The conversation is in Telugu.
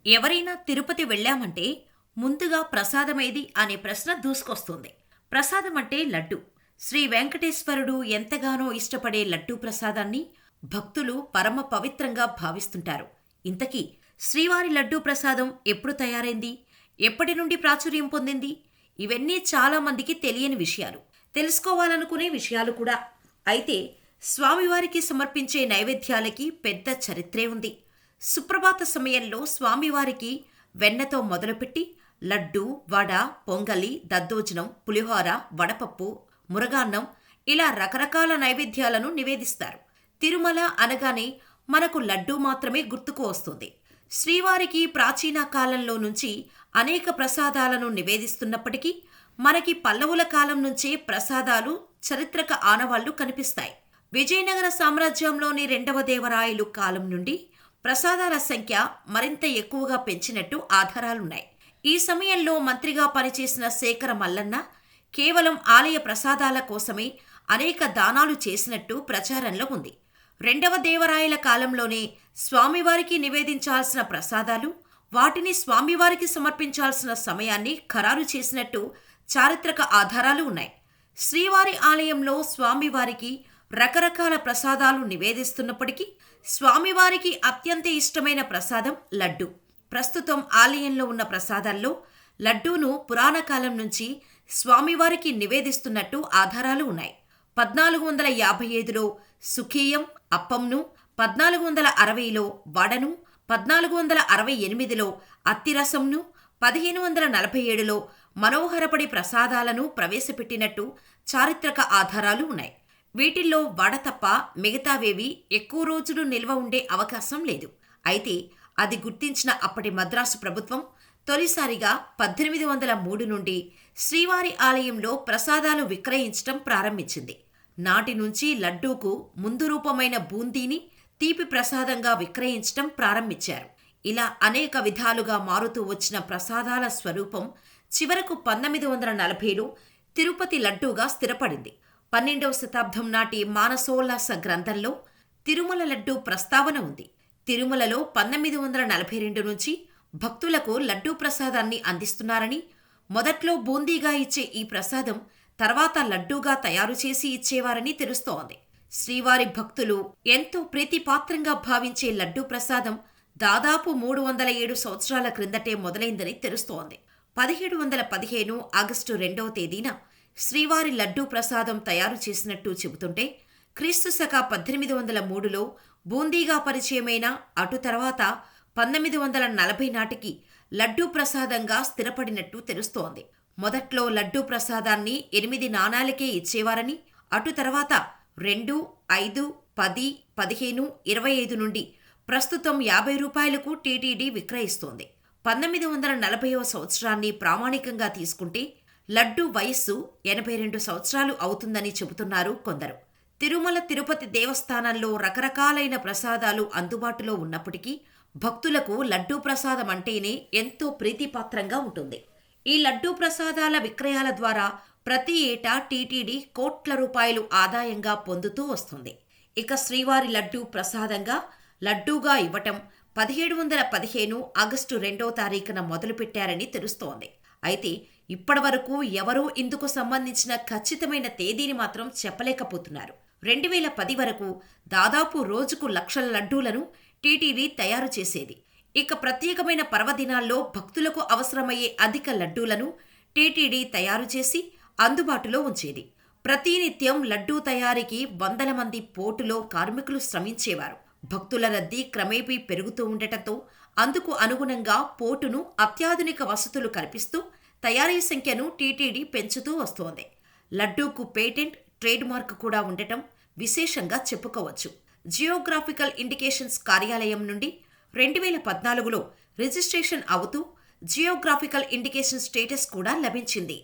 ఎవరైనా తిరుపతి వెళ్ళామంటే ముందుగా ప్రసాదమేది అనే ప్రశ్న దూసుకొస్తుంది. ప్రసాదం అంటే లడ్డు. శ్రీ వెంకటేశ్వరుడు ఎంతగానో ఇష్టపడే లడ్డూ ప్రసాదాన్ని భక్తులు పరమ పవిత్రంగా భావిస్తుంటారు. ఇంతకీ శ్రీవారి లడ్డూ ప్రసాదం ఎప్పుడు తయారైంది? ఎప్పటి నుండి ప్రాచుర్యం పొందింది? ఇవన్నీ చాలా మందికి తెలియని విషయాలు. తెలుసుకోవాలనుకునే విషయాలు కూడా. అయితే స్వామివారికి సమర్పించే నైవేద్యాలకి పెద్ద చరిత్రే ఉంది. సుప్రభాత సమయంలో స్వామివారికి వెన్నతో మొదలుపెట్టి లడ్డు, వడ, పొంగలి, దద్దోజనం, పులిహోర, వడపప్పు, మురగాన్నం ఇలా రకరకాల నైవేద్యాలను నివేదిస్తారు. తిరుమల అనగానే మనకు లడ్డూ మాత్రమే గుర్తుకు వస్తుంది. శ్రీవారికి ప్రాచీన కాలంలో నుంచి అనేక ప్రసాదాలను నివేదిస్తున్నప్పటికీ మనకి పల్లవుల కాలం నుంచే ప్రసాదాలు చరిత్రక ఆనవాళ్లు కనిపిస్తాయి. విజయనగర సామ్రాజ్యంలోని రెండవ దేవరాయలు కాలం నుండి ప్రసాదాల సంఖ్య మరింత ఎక్కువగా పెంచినట్టు ఆధారాలున్నాయి. ఈ సమయంలో మంత్రిగా పనిచేసిన శేఖర మల్లన్న కేవలం ఆలయ ప్రసాదాల కోసమే అనేక దానాలు చేసినట్టు ప్రచారంలో ఉంది. రెండవ దేవరాయల కాలంలోనే స్వామివారికి నివేదించాల్సిన ప్రసాదాలు, వాటిని స్వామివారికి సమర్పించాల్సిన సమయాన్ని ఖరారు చేసినట్టు చారిత్రక ఆధారాలు ఉన్నాయి. శ్రీవారి ఆలయంలో స్వామివారికి రకరకాల ప్రసాదాలు నివేదిస్తున్నప్పటికీ స్వామివారికి అత్యంత ఇష్టమైన ప్రసాదం లడ్డు. ప్రస్తుతం ఆలయంలో ఉన్న ప్రసాదాల్లో లడ్డూను పురాణ కాలం నుంచి స్వామివారికి నివేదిస్తున్నట్టు ఆధారాలు ఉన్నాయి. 1455లో సుఖీయం అప్పంను, 1460లో వడను, 1468లో అత్తిరసంను, 1547లో మనోహరపడి ప్రసాదాలను ప్రవేశపెట్టినట్టు చారిత్రక ఆధారాలు ఉన్నాయి. వీటిల్లో వడ తప్ప మిగతావేవీ ఎక్కువ రోజులు నిల్వ ఉండే అవకాశం లేదు. అయితే అది గుర్తించిన అప్పటి మద్రాసు ప్రభుత్వం తొలిసారిగా 1803 నుండి శ్రీవారి ఆలయంలో ప్రసాదాలు విక్రయించటం ప్రారంభించింది. నాటి నుంచి లడ్డూకు ముందు రూపమైన బూందీని తీపి ప్రసాదంగా విక్రయించటం ప్రారంభించారు. ఇలా అనేక విధాలుగా మారుతూ వచ్చిన ప్రసాదాల స్వరూపం చివరకు 1940లో తిరుపతి లడ్డూగా స్థిరపడింది. 12వ శతాబ్దం నాటి మానసోల్లాస గ్రంథంలో తిరుమల లడ్డూ ప్రస్తావన ఉంది. తిరుమలలో 1942 నుంచి భక్తులకు లడ్డూ ప్రసాదాన్ని అందిస్తున్నారని, మొదట్లో బూందీగా ఇచ్చే ఈ ప్రసాదం తర్వాత లడ్డూగా తయారు చేసి ఇచ్చేవారని తెలుస్తోంది. శ్రీవారి భక్తులు ఎంతో ప్రీతిపాత్రంగా భావించే లడ్డూ ప్రసాదం దాదాపు 307 సంవత్సరాల క్రిందటే మొదలైందని తెలుస్తోంది. 1715 ఆగస్టు 2వ తేదీన శ్రీవారి లడ్డూ ప్రసాదం తయారు చేసినట్టు చెబుతుంటే, క్రీస్తు శక 1803లో బూందీగా పరిచయమైన అటు తర్వాత 1940 నాటికి లడ్డూ ప్రసాదంగా స్థిరపడినట్టు తెలుస్తోంది. మొదట్లో లడ్డూ ప్రసాదాన్ని 8 నాణాలకే ఇచ్చేవారని, అటు తర్వాత 2, 5, 10, 15, 25 నుండి ప్రస్తుతం 50 రూపాయలకు టీటీడీ విక్రయిస్తోంది. 1940వ సంవత్సరాన్ని ప్రామాణికంగా తీసుకుంటే లడ్డూ వయస్సు 82 సంవత్సరాలు అవుతుందని చెబుతున్నారు కొందరు. తిరుమల తిరుపతి దేవస్థానంలో రకరకాలైన ప్రసాదాలు అందుబాటులో ఉన్నప్పటికీ భక్తులకు లడ్డూ ప్రసాదం అంటేనే ఎంతో ప్రీతిపాత్రంగా ఉంటుంది. ఈ లడ్డూ ప్రసాదాల విక్రయాల ద్వారా ప్రతి ఏటా టీటీడీ కోట్ల రూపాయలు ఆదాయంగా పొందుతూ వస్తుంది. ఇక శ్రీవారి లడ్డూ ప్రసాదంగా లడ్డూగా ఇవ్వటం 1715 ఆగస్టు 2వ తారీఖున మొదలుపెట్టారని తెలుస్తోంది. అయితే ఇప్పటివరకు ఎవరూ ఇందుకు సంబంధించిన ఖచ్చితమైన తేదీని మాత్రం చెప్పలేకపోతున్నారు. 2010 వరకు దాదాపు రోజుకు లక్షల లడ్డూలను టీటీడీ తయారు చేసేది. ఇక ప్రత్యేకమైన పర్వదినాల్లో భక్తులకు అవసరమయ్యే అధిక లడ్డూలను టీటీడీ తయారు చేసి అందుబాటులో ఉంచేది. ప్రతినిత్యం లడ్డూ తయారీకి వందల మంది పోటులో కార్మికులు శ్రమించేవారు. భక్తుల రద్దీ క్రమేపీ పెరుగుతూ ఉండటంతో అందుకు అనుగుణంగా పోటును అత్యాధునిక వసతులు కల్పిస్తూ తయారీ సంఖ్యను టీటీడీ పెంచుతూ వస్తోంది. లడ్డూకు పేటెంట్, ట్రేడ్ మార్క్ కూడా ఉండటం విశేషంగా చెప్పుకోవచ్చు. జియోగ్రాఫికల్ ఇండికేషన్స్ కార్యాలయం నుండి 2014లో రిజిస్ట్రేషన్ అవుతూ జియోగ్రాఫికల్ ఇండికేషన్ స్టేటస్ కూడా లభించింది.